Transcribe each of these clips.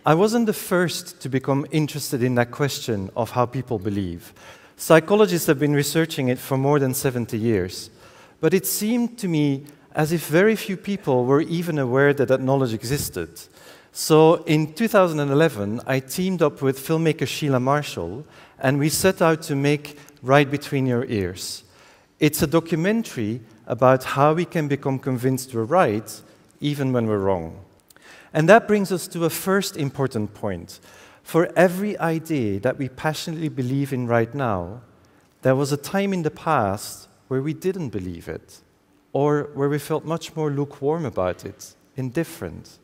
I wasn't the first to become interested in that question of how people believe. Psychologists have been researching it for more than 70 years. But it seemed to me as if very few people were even aware that that knowledge existed. So in 2011, I teamed up with filmmaker Sheila Marshall, and we set out to make Right Between Your Ears. It's a documentary about how we can become convinced we're right, even when we're wrong. And that brings us to a first important point. For every idea that we passionately believe in right now, there was a time in the past where we didn't believe it, or where we felt much more lukewarm about it, indifferent.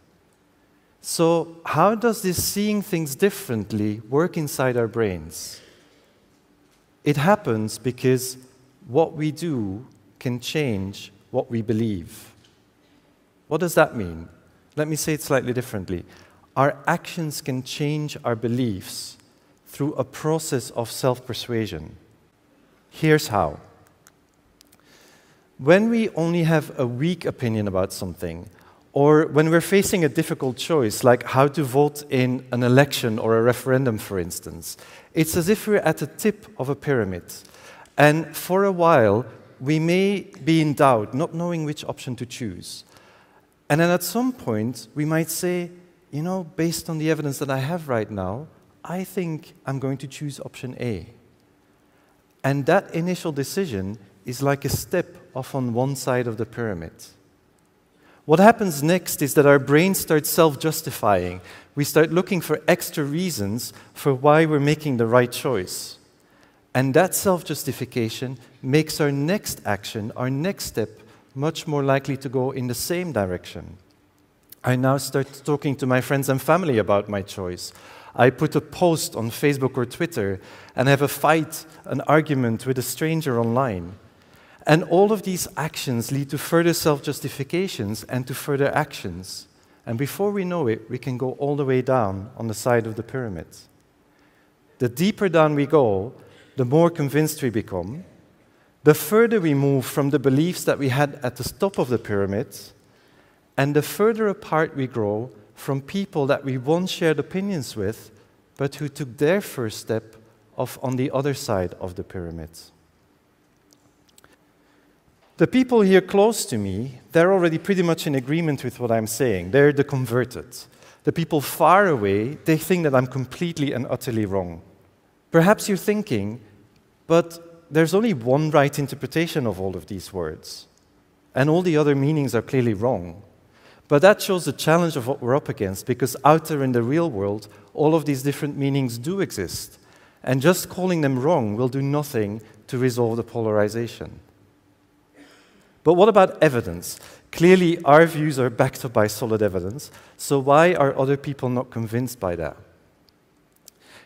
So how does this seeing things differently work inside our brains? It happens because what we do can change what we believe. What does that mean? Let me say it slightly differently. Our actions can change our beliefs through a process of self-persuasion. Here's how. When we only have a weak opinion about something, or when we're facing a difficult choice, like how to vote in an election or a referendum, for instance, it's as if we're at the tip of a pyramid. And for a while, we may be in doubt, not knowing which option to choose. And then at some point, we might say, you know, based on the evidence that I have right now, I think I'm going to choose option A. And that initial decision is like a step off on one side of the pyramid. What happens next is that our brain starts self-justifying. We start looking for extra reasons for why we're making the right choice. And that self-justification makes our next action, our next step, much more likely to go in the same direction. I now start talking to my friends and family about my choice. I put a post on Facebook or Twitter and have a fight, an argument with a stranger online. And all of these actions lead to further self-justifications and to further actions. And before we know it, we can go all the way down on the side of the pyramid. The deeper down we go, the more convinced we become. The further we move from the beliefs that we had at the top of the pyramid, and the further apart we grow from people that we once shared opinions with, but who took their first step off on the other side of the pyramid. The people here close to me, they're already pretty much in agreement with what I'm saying. They're the converted. The people far away, they think that I'm completely and utterly wrong. Perhaps you're thinking, but there's only one right interpretation of all of these words, and all the other meanings are clearly wrong. But that shows the challenge of what we're up against, because out there in the real world, all of these different meanings do exist, and just calling them wrong will do nothing to resolve the polarization. But what about evidence? Clearly, our views are backed up by solid evidence, so why are other people not convinced by that?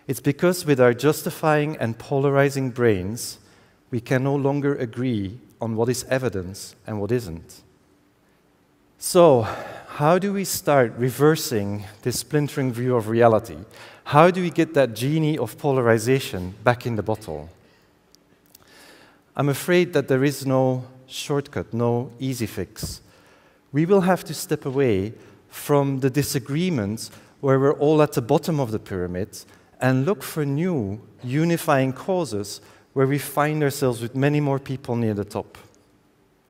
It's because with our justifying and polarizing brains, we can no longer agree on what is evidence and what isn't. So, how do we start reversing this splintering view of reality? How do we get that genie of polarization back in the bottle? I'm afraid that there is no shortcut, no easy fix. We will have to step away from the disagreements where we're all at the bottom of the pyramid and look for new unifying causes where we find ourselves with many more people near the top.